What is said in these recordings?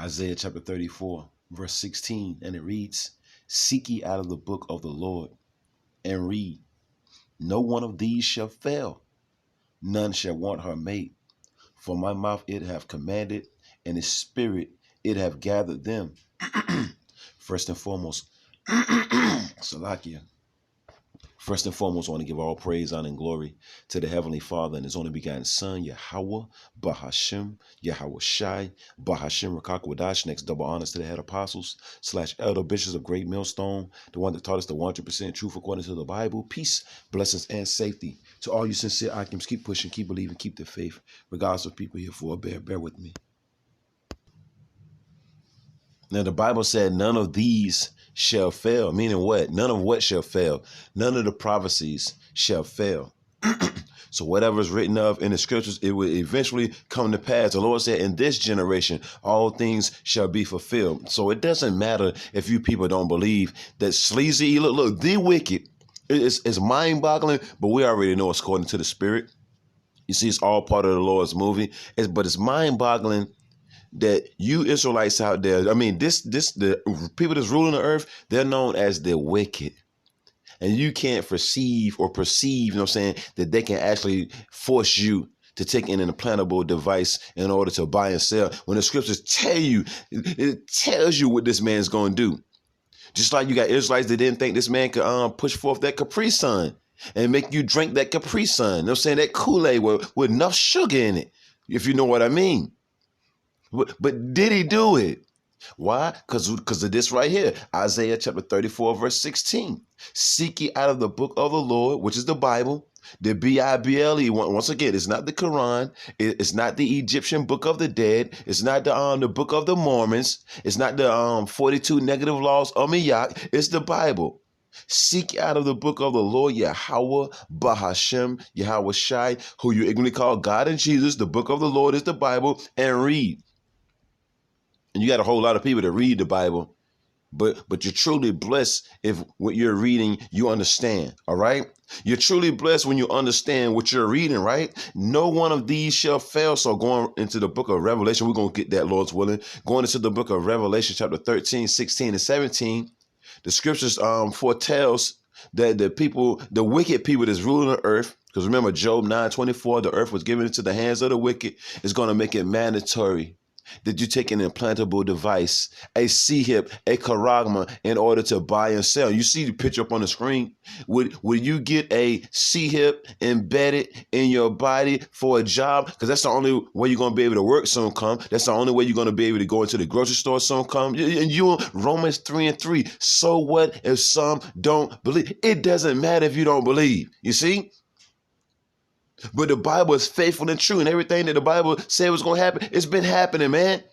Isaiah chapter 34, verse 16, and it reads, "Seek ye out of the book of the Lord, and read. No one of these shall fail, none shall want her mate. For my mouth it have commanded, and his spirit it have gathered them." First and foremost, Salakia. First and foremost, I want to give all praise, honor, and glory to the Heavenly Father and His only begotten Son, Yahweh, Bahashem, Yahweh Shai, Bahashem Rakakwadash. Next, double honors to the head apostles / elder bishops of Great Millstone, the one that taught us the 100% truth according to the Bible. Peace, blessings, and safety to all you sincere Akims. Keep pushing, keep believing, keep the faith, regardless of people here for. Bear with me. Now, the Bible said none of these shall fail, meaning what? None of what shall fail? None of the prophecies shall fail. So whatever is written of in the scriptures, it will eventually come to pass. The Lord said, in this generation, all things shall be fulfilled. So it doesn't matter if you people don't believe that sleazy, look, the wicked, it's mind-boggling, but we already know it's according to the Spirit. You see, it's all part of the Lord's movie, but it's mind-boggling that you Israelites out there, I mean, the people that's ruling the earth, they're known as the wicked. And you can't perceive, you know what I'm saying, that they can actually force you to take an implantable device in order to buy and sell. When the scriptures tell you, it tells you what this man's going to do. Just like you got Israelites that didn't think this man could push forth that Capri Sun and make you drink that Capri Sun. You know what I'm saying? That Kool-Aid with enough sugar in it, if you know what I mean. But did he do it? Why? Because of this right here. Isaiah chapter 34, verse 16. Seek ye out of the book of the Lord, which is the Bible. The Bible, once again, it's not the Quran. It's not the Egyptian book of the dead. It's not the book of the Mormons. It's not the 42 negative laws of Miyak. It's the Bible. Seek out of the book of the Lord, Yahweh, Bahashem, Yahweh Shai, who you ignorantly call God and Jesus. The book of the Lord is the Bible, and read. And you got a whole lot of people that read the Bible, but you're truly blessed if what you're reading, you understand, all right? You're truly blessed when you understand what you're reading, right? No one of these shall fail. So going into the book of Revelation, we're going to get that, Lord's willing. Going into the book of Revelation, chapter 13, 16, and 17, the scriptures foretells that the wicked people that's ruling the earth, because remember, Job 9:24, the earth was given into the hands of the wicked, is going to make it mandatory that you take an implantable device, a C-hip, a charagma, in order to buy and sell. You see the picture up on the screen. Would you get a C-hip embedded in your body for a job? Because that's the only way you're going to be able to work soon come. That's the only way you're going to be able to go into the grocery store soon come. And you, Romans 3:3. So what if some don't believe? It doesn't matter if you don't believe. You see? But the Bible is faithful and true, and everything that the Bible said was going to happen, it's been happening, man.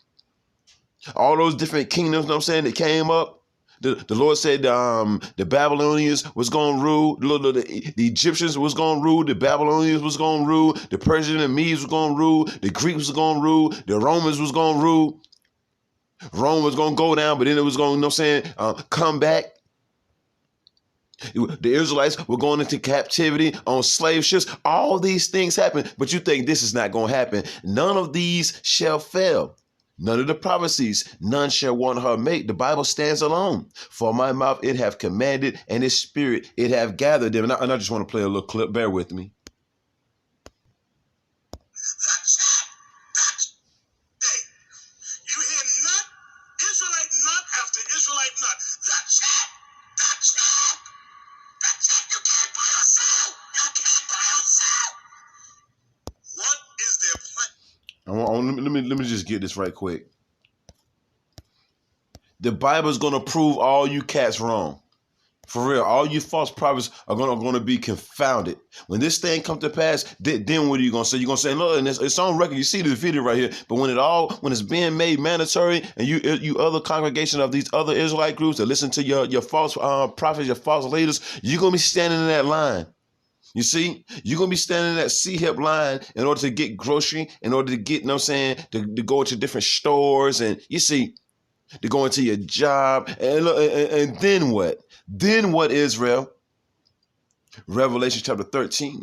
All those different kingdoms, you know what I'm saying, that came up. The Lord said the Babylonians was going to rule. The Egyptians was going to rule. The Babylonians was going to rule. The Persians and Medes was going to rule. The Greeks was going to rule. The Romans was going to rule. Rome was going to go down, but then it was going to, you know what I'm saying, come back. The Israelites were going into captivity on slave ships. All these things happen, but you think this is not going to happen. None of these shall fail. None of the prophecies, none shall want her mate. The Bible stands alone. For my mouth it have commanded, and his spirit it have gathered them. And I just want to play a little clip. Bear with me. You hear nut? Israelite nut after Israelite nut. That's it. That's it. You can't buy or sell. You can't buy or sell. What is their plan? Let me just get this right quick. The Bible is going to prove all you cats wrong. For real, all you false prophets are going to be confounded. When this thing comes to pass, then what are you going to say? You're going to say, look, and it's on record. You see the video right here. But when it's being made mandatory, and you other congregation of these other Israelite groups that listen to your false prophets, your false leaders, you're going to be standing in that line. You see, you're going to be standing in that C-hip line in order to get grocery, in order to get, you know what I'm saying, to go into different stores, and you see, to go into your job. And then what? Then what, Israel? Revelation chapter 13,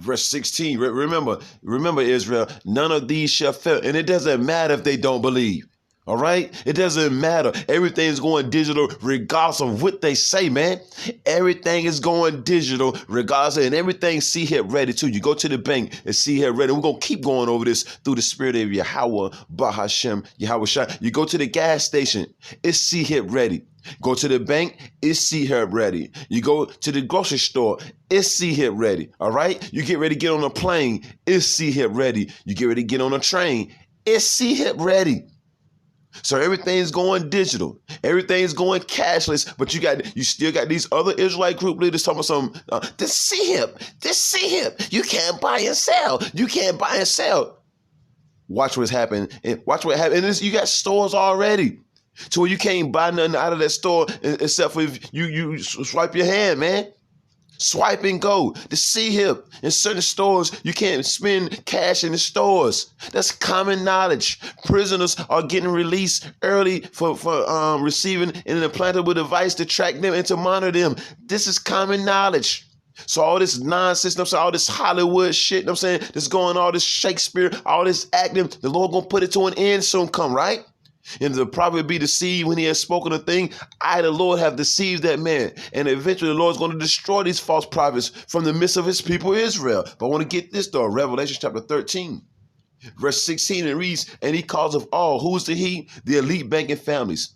Verse 16, remember Israel, none of these shall fail. And it doesn't matter if they don't believe. All right? It doesn't matter. Everything's going digital regardless of what they say, man. Everything is going digital regardless and everything C-Hip ready too. You go to the bank and C-Hip ready. We're going to keep going over this through the spirit of Yahweh, Bahashem, Yahweh Shai. You go to the gas station, it's C-Hip ready. Go to the bank, it's C-Hip ready. You go to the grocery store, it's C-Hip ready. All right? You get ready to get on a plane, it's C-Hip ready. You get ready to get on a train, it's C-Hip ready. So everything's going digital. Everything's going cashless, but you still got these other Israelite group leaders talking about this C-Hip. You can't buy and sell. You can't buy and sell. Watch what's happening. Watch what happened. And you got stores already to where you can't buy nothing out of that store except for if you swipe your hand, man. Swipe and go. The C-Hip. In certain stores, you can't spend cash in the stores. That's common knowledge. Prisoners are getting released early for receiving an implantable device to track them and to monitor them. This is common knowledge. So all this nonsense, all this Hollywood shit, I'm saying, this going, all this Shakespeare, all this acting, the Lord gonna put it to an end soon come, right? And the prophet be deceived when he has spoken a thing. I, the Lord, have deceived that man. And eventually the Lord is going to destroy these false prophets from the midst of his people Israel. But I want to get this though. Revelation chapter 13, verse 16, it reads, and he calls of all. Who's the he? The elite banking families.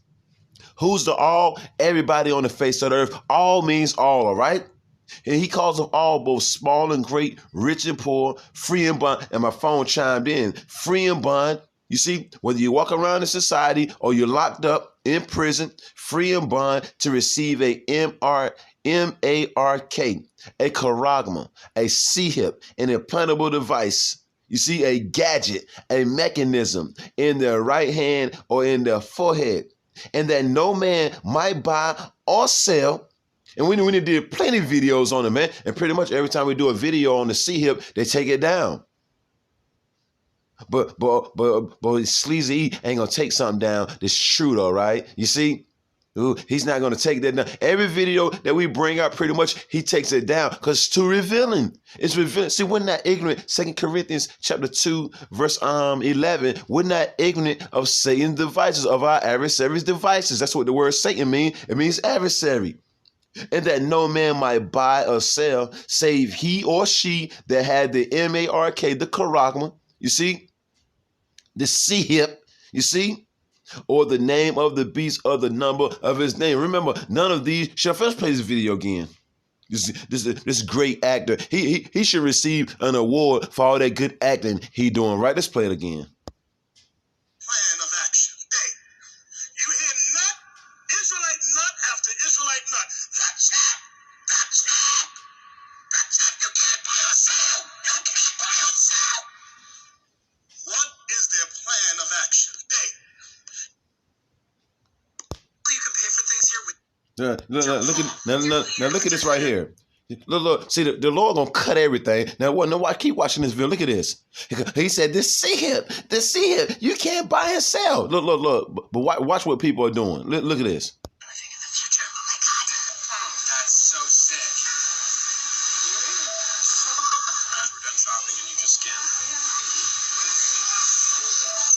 Who's the all? Everybody on the face of the earth. All means all right? And he calls of all, both small and great, rich and poor, free and bond. And my phone chimed in. Free and bond. You see, whether you walk around in society or you're locked up in prison, free and bond to receive a M-A-R-K, a charagma, a C-Hip, an implantable device. You see, a gadget, a mechanism in their right hand or in their forehead, and that no man might buy or sell. And we did plenty of videos on it, man. And pretty much every time we do a video on the C-Hip, they take it down. But Sleazy E ain't gonna take something down that's true though, right? You see? Ooh, he's not gonna take that down. Every video that we bring out, pretty much, he takes it down because it's too revealing. It's revealing. See, we're not ignorant. 2 Corinthians chapter 2, verse 11. We're not ignorant of Satan's devices, of our adversary's devices. That's what the word Satan means. It means adversary. And that no man might buy or sell, save he or she that had the M-A-R-K, the charagma. You see, the C-Hip, you see, or the name of the beast or the number of his name. Remember, none of these shall first play this video again. This great actor, he should receive an award for all that good acting he doing. Right? Let's play it again. Plan of action. Hey, you hear nut? Israelite nut after Israelite nut. That's it. You can't buy or sell. You can't buy or sell. What is their plan of action? Hey, you can pay for things here with. Look at this right here. Look. See, the Lord gonna cut everything. Now, keep watching this video. Look at this. He said, "This C-Hip, you can't buy and sell." Look. But watch what people are doing. Look at this. Living in the future. Oh my God. That's so sick. We're done shopping and you just scan.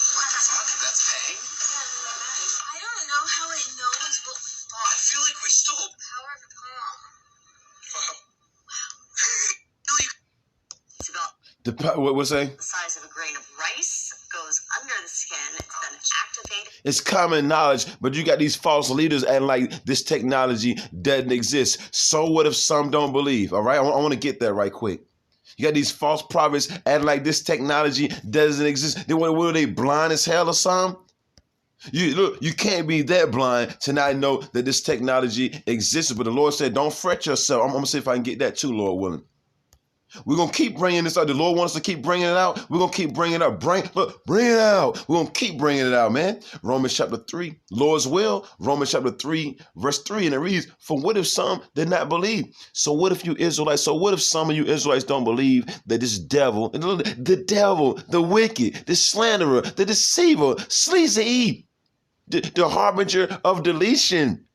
What the fuck? That's paying? I don't know how it knows what I feel like we stole. power of the palm. It's about What's that? The size of a grain of rice goes under the skin. It's then activated. It's common knowledge, but you got these false leaders and like this technology doesn't exist. So what if some don't believe? All right, I want to get that right quick. You got these false prophets and like this technology doesn't exist. What are they, blind as hell or something? You can't be that blind to not know that this technology exists. But the Lord said, don't fret yourself. I'm going to see if I can get that too, Lord willing. We're going to keep bringing this out. The Lord wants us to keep bringing it out. We're going to keep bringing it out. Bring it out. We're going to keep bringing it out, man. Romans chapter 3, Lord's will. Romans chapter 3, verse 3. And it reads, for what if some did not believe? So what if you Israelites, so what if some of you Israelites don't believe that this devil, the wicked, the slanderer, the deceiver, Sleazy E, the harbinger of deletion,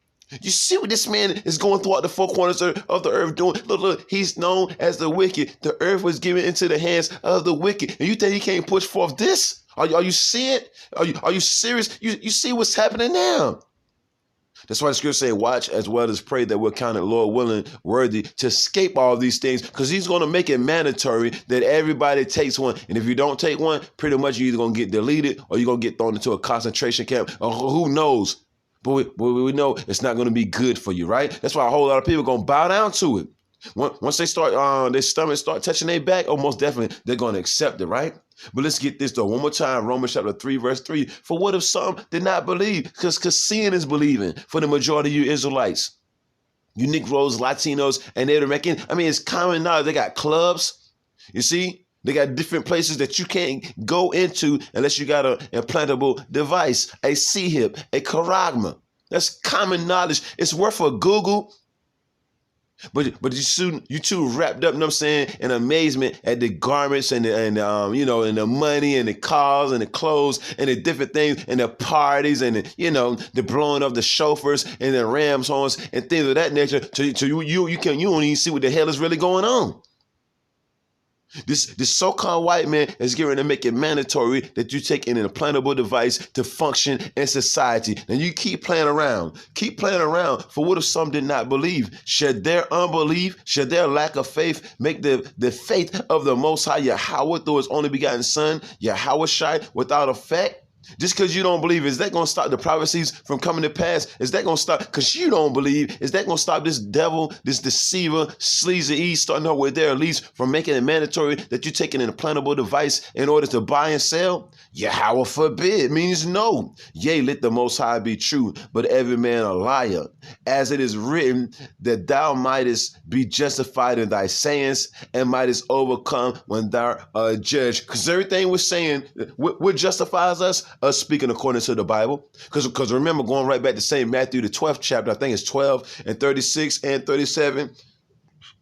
You see what this man is going throughout the four corners of the earth doing? Look, he's known as the wicked. The earth was given into the hands of the wicked. And you think he can't push forth this? Are you seeing? Are you serious? You see what's happening now? That's why the scripture say, watch as well as pray that we're counted, Lord willing, worthy to escape all these things, because he's going to make it mandatory that everybody takes one. And if you don't take one, pretty much you're either going to get deleted or you're going to get thrown into a concentration camp, or who knows. But we know it's not going to be good for you, right? That's why a whole lot of people are going to bow down to it. Once they start, their stomach start touching their back, oh, most definitely they're going to accept it, right? But let's get this though one more time. Romans chapter 3, verse 3. For what if some did not believe? Because sin is believing for the majority of you Israelites. You Negroes, Latinos, and Native Americans. I mean, it's common knowledge. They got clubs. You see? They got different places that you can't go into unless you got an implantable device, a C-hip, a charagma. That's common knowledge. It's worth a Google. But you too wrapped up, you know what I'm saying, in amazement at the garments and the money and the cars and the clothes and the different things and the parties and the blowing of the chauffeurs and the Rams horns and things of that nature. So you don't even see what the hell is really going on. This so-called white man is getting to make it mandatory that you take an implantable device to function in society. And you keep playing around. For what if some did not believe? Should their unbelief, should their lack of faith make the faith of the Most High Yahweh through his only begotten Son, Yahweh Shai, without effect? Just because you don't believe, is that going to stop the prophecies from coming to pass? Is that going to stop, because you don't believe, is that going to stop this devil, this deceiver, sleazy Eve, starting out with their lease from making it mandatory that you take an implantable device in order to buy and sell? Yahweh forbid, means no. Yea, let the Most High be true, but every man a liar. As it is written, that thou mightest be justified in thy sayings and mightest overcome when thou art judged. Because everything we're saying, what justifies us speaking according to the Bible. Because remember, going right back to St. Matthew, the 12th chapter, I think it's 12 and 36 and 37.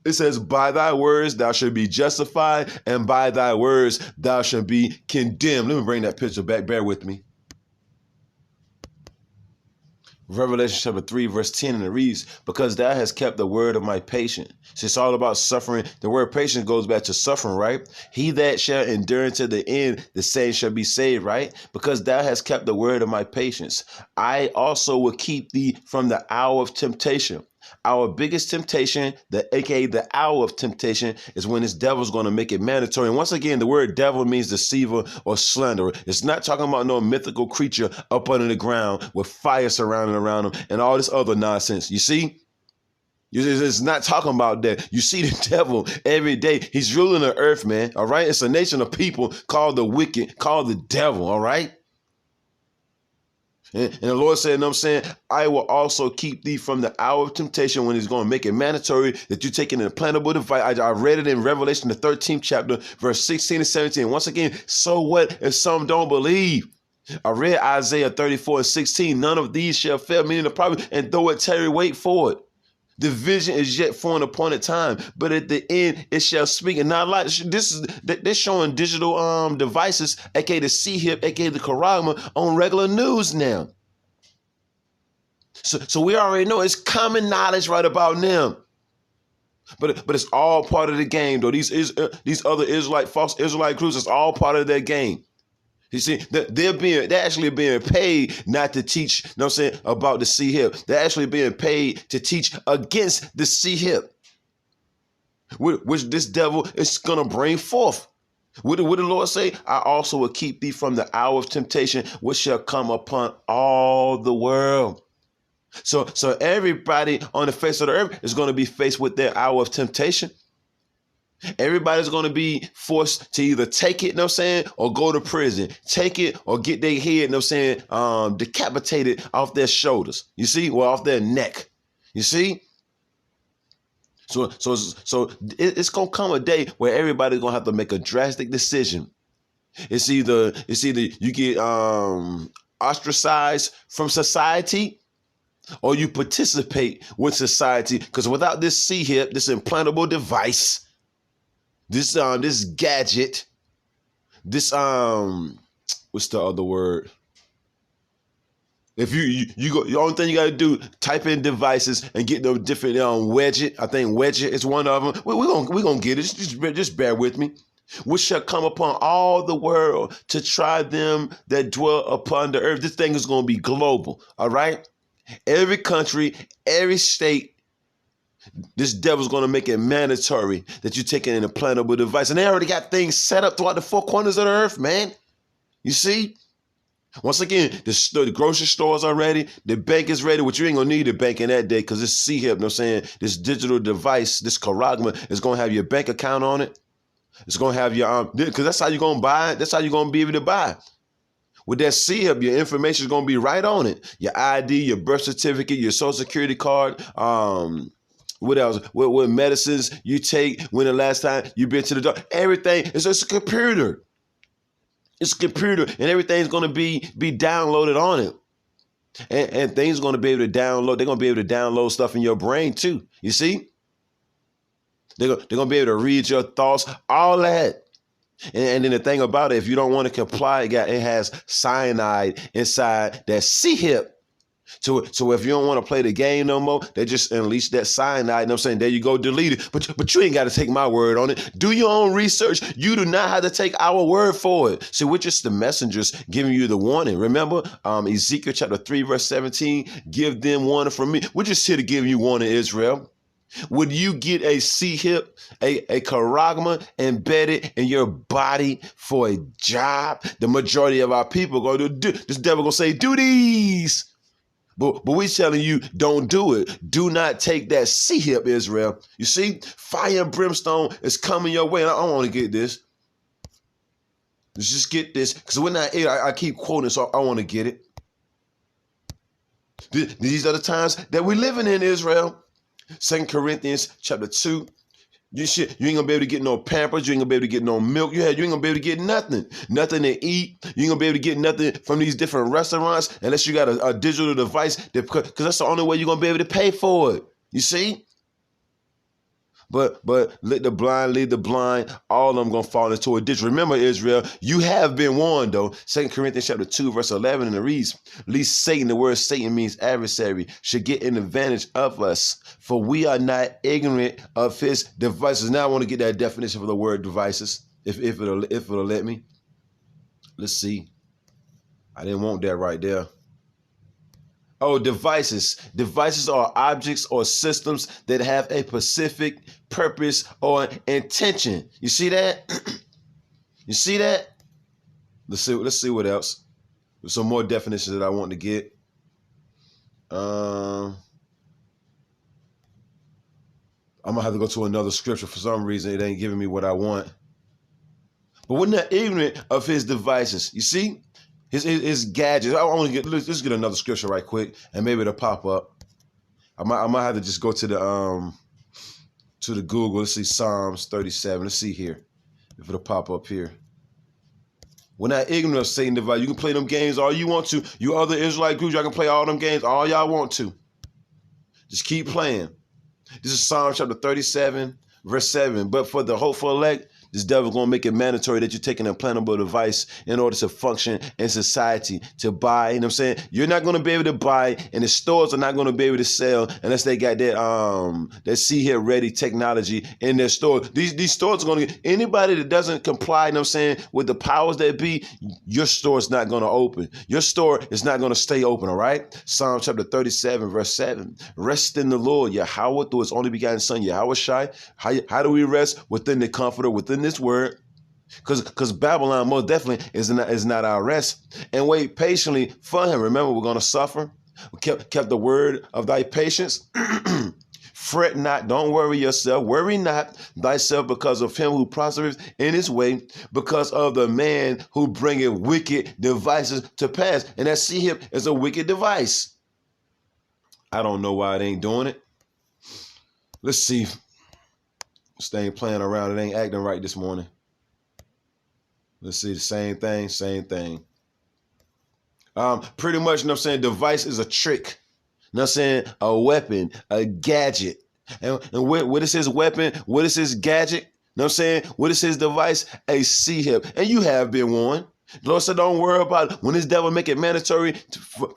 It says, by thy words thou shalt be justified, and by thy words thou shalt be condemned. Let me bring that picture back. Bear with me. Revelation chapter 3, verse 10, and it reads, because thou hast kept the word of my patience. So it's all about suffering. The word patience goes back to suffering, right? He that shall endure unto the end, the same shall be saved, right? Because thou hast kept the word of my patience. I also will keep thee from the hour of temptation. Our biggest temptation, aka the hour of temptation, is when this devil's going to make it mandatory. And once again, the word devil means deceiver or slanderer. It's not talking about no mythical creature up under the ground with fire surrounding around him and all this other nonsense. You see? It's not talking about that. You see the devil every day. He's ruling the earth, man. All right? It's a nation of people called the wicked, called the devil. All right? And the Lord said, you know what I'm saying, I will also keep thee from the hour of temptation, when he's going to make it mandatory that you take an implantable device. I read it in Revelation, the 13th chapter, verse 16 and 17. Once again, so what if some don't believe? I read Isaiah 34 and 16. None of these shall fail, meaning the prophet, and though it tarry, wait for it. The vision is yet for an appointed time, but at the end it shall speak. And not like they're showing digital devices, aka the C-hip, aka the charagma, on regular news now. So we already know it's common knowledge right about them. But it's all part of the game, though. These other false Israelite groups, it's all part of their game. You see, they're actually being paid not to teach, you know what I'm saying, about the C-hip. They're actually being paid to teach against the C-hip, which this devil is going to bring forth. What did the Lord say? I also will keep thee from the hour of temptation, which shall come upon all the world. So everybody on the face of the earth is going to be faced with their hour of temptation. Everybody's going to be forced to either take it, you know what I'm saying, or go to prison. Take it or get their head, you know what I'm saying, decapitated off their shoulders. You see? Or off their neck. You see? So it's going to come a day where everybody's going to have to make a drastic decision. It's either you get ostracized from society, or you participate with society. Because without this C-hip, this implantable device, this gadget, this what's the other word? If you go, the only thing you got to do, type in devices and get the different widget. I think widget is one of them. We're gonna get it. Just bear with me. Which shall come upon all the world to try them that dwell upon the earth. This thing is going to be global. All right. Every country, every state, this devil's going to make it mandatory that you take an implantable device. And they already got things set up throughout the four corners of the earth, man. You see? Once again, the grocery stores are ready. The bank is ready, which you ain't going to need a bank in that day because this C-HIP, you know what I'm saying? This digital device, this Charagma is going to have your bank account on it. It's going to have your, because that's how you're going to buy it. That's how you're going to be able to buy. With that C-HIP, your information is going to be right on it. Your ID, your birth certificate, your social security card, what else? What medicines you take, when the last time you've been to the doctor. Everything is just a computer. It's a computer, and everything's going to be downloaded on it. And things are going to be able to download. They're going to be able to download stuff in your brain too. You see? They're going to be able to read your thoughts, all that. And then the thing about it, if you don't want to comply, it has cyanide inside that C-HIP. So if you don't want to play the game no more, they just unleash that cyanide. You know what I'm saying? There you go, delete it. But you ain't got to take my word on it. Do your own research. You do not have to take our word for it. See, we're just the messengers giving you the warning. Remember, Ezekiel chapter 3, verse 17, give them warning from me. We're just here to give you warning, Israel. Would you get a C-HIP, a Charagma embedded in your body for a job? The majority of our people go to do this. Devil gonna say, do these. But we telling you, don't do it. Do not take that C-HIP, Israel. You see, fire and brimstone is coming your way. And I don't want to get this. Let's just get this, because we're not. I keep quoting, so I want to get it. These are the times that we're living in, Israel. 2 Corinthians chapter 2. You ain't gonna be able to get no Pampers. You ain't gonna be able to get no milk. You ain't gonna be able to get nothing to eat. You ain't gonna be able to get nothing from these different restaurants unless you got a digital device, because that's the only way you're gonna be able to pay for it. You see? But let the blind lead the blind. All of them gonna fall into a ditch. Remember, Israel, you have been warned, though. 2 Corinthians chapter 2, verse 11, and it reads, "Lest Satan," the word Satan means adversary, "should get an advantage of us, for we are not ignorant of his devices." Now I want to get that definition for the word devices, if it'll let me. Let's see. I didn't want that right there. Oh, devices. Devices are objects or systems that have a specific purpose or intention. You see that? You see that? Let's see what else. There's some more definitions that I want to get. I'm gonna have to go to another scripture. For some reason, it ain't giving me what I want. But we're not ignorant of his devices. You see? His gadgets. I want to get. Let's get another scripture right quick, and maybe it'll pop up. I might have to just go to the Google. Let's see, Psalms 37. Let's see here if it'll pop up here. We're not ignorant of Satan's device. You can play them games all you want to. You other Israelite groups, y'all can play all them games all y'all want to. Just keep playing. This is Psalm chapter 37, verse 7. But for the hopeful elect, this devil's going to make it mandatory that you take an implantable device in order to function in society, to buy. You know what I'm saying? You're not going to be able to buy, and the stores are not going to be able to sell unless they got that C-HIP ready technology in their store. These stores are going to get anybody that doesn't comply, you know what I'm saying, with the powers that be, your store is not going to open. Your store is not going to stay open, all right? Psalm chapter 37, verse 7. Rest in the Lord, Yahweh, through his only begotten son, Yahweh Shai. How do we rest? Within the comforter, within this word, because Babylon most definitely is not our rest, and wait patiently for him. Remember, we're going to suffer. We kept the word of thy patience. Fret not, don't worry yourself. Worry not thyself because of him who prospereth in his way, because of the man who bringeth wicked devices to pass. And that C-HIP is a wicked device. I don't know why it ain't doing it. Let's see. This thing playing around. It ain't acting right this morning. Let's see. The same thing. Pretty much, you know what I'm saying? Device is a trick. You know what I'm saying? A weapon, a gadget. And what is his weapon? What is his gadget? You know what I'm saying? What is his device? A C-HIP. And you have been warned. The Lord said, don't worry about it. When this devil make it mandatory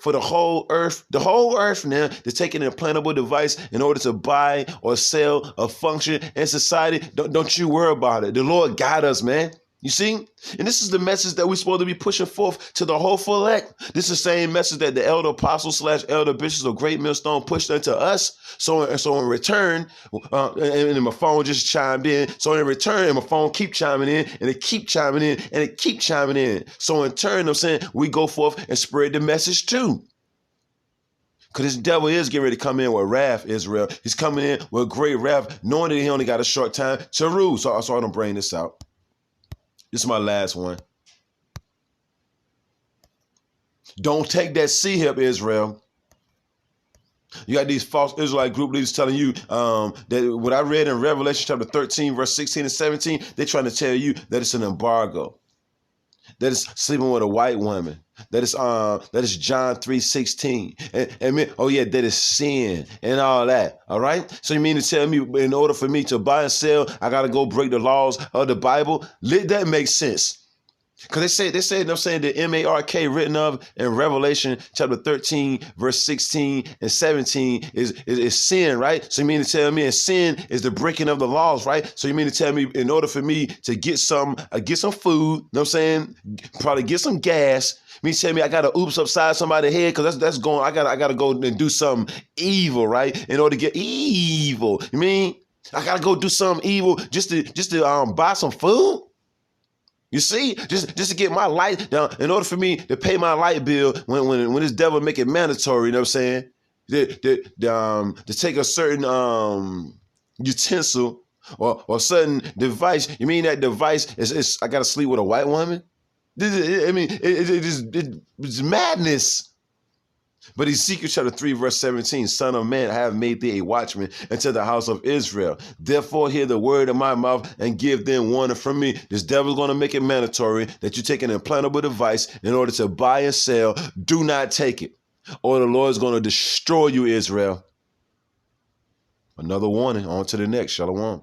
for the whole earth now, to take an implantable device in order to buy or sell a function in society, don't you worry about it. The Lord got us, man. You see? And this is the message that we're supposed to be pushing forth to the whole full elect. This is the same message that the elder apostles / elder bishops of Great Millstone pushed into us. So in return, and my phone just chimed in. So in return, and my phone keep chiming in, and it keep chiming in, and it keep chiming in. So in turn, I'm saying we go forth and spread the message too. Because this devil is getting ready to come in with wrath, Israel. He's coming in with great wrath, knowing that he only got a short time to rule. So I don't bring this out. This is my last one. Don't take that C-hip, Israel. You got these false Israelite group leaders telling you that what I read in Revelation chapter 13, verse 16 and 17, they're trying to tell you that it's an embargo. That it's sleeping with a white woman. That is John 3:16. And that is sin and all that. All right. So you mean to tell me in order for me to buy and sell, I got to go break the laws of the Bible? Let that make sense. Because they say, I'm saying the M-A-R-K written of in Revelation chapter 13, verse 16 and 17 is sin, right? So you mean to tell me, and sin is the breaking of the laws, right? So you mean to tell me in order for me to get some food, you know what I'm saying? Probably get some gas. Me tell me I gotta oops upside somebody's head because that's going. I gotta go and do something evil, right? In order to get evil, you mean I gotta go do something evil just to buy some food? You see, just to get my light down, in order for me to pay my light bill when this devil make it mandatory, you know what I'm saying? To take a certain utensil or certain device. You mean that device is I gotta sleep with a white woman? It's madness. But Ezekiel chapter 3, verse 17, Son of man, I have made thee a watchman unto the house of Israel. Therefore hear the word of my mouth and give them warning from me. This devil's going to make it mandatory that you take an implantable device in order to buy and sell. Do not take it, or the Lord is going to destroy you, Israel. Another warning. On to the next. Shalom.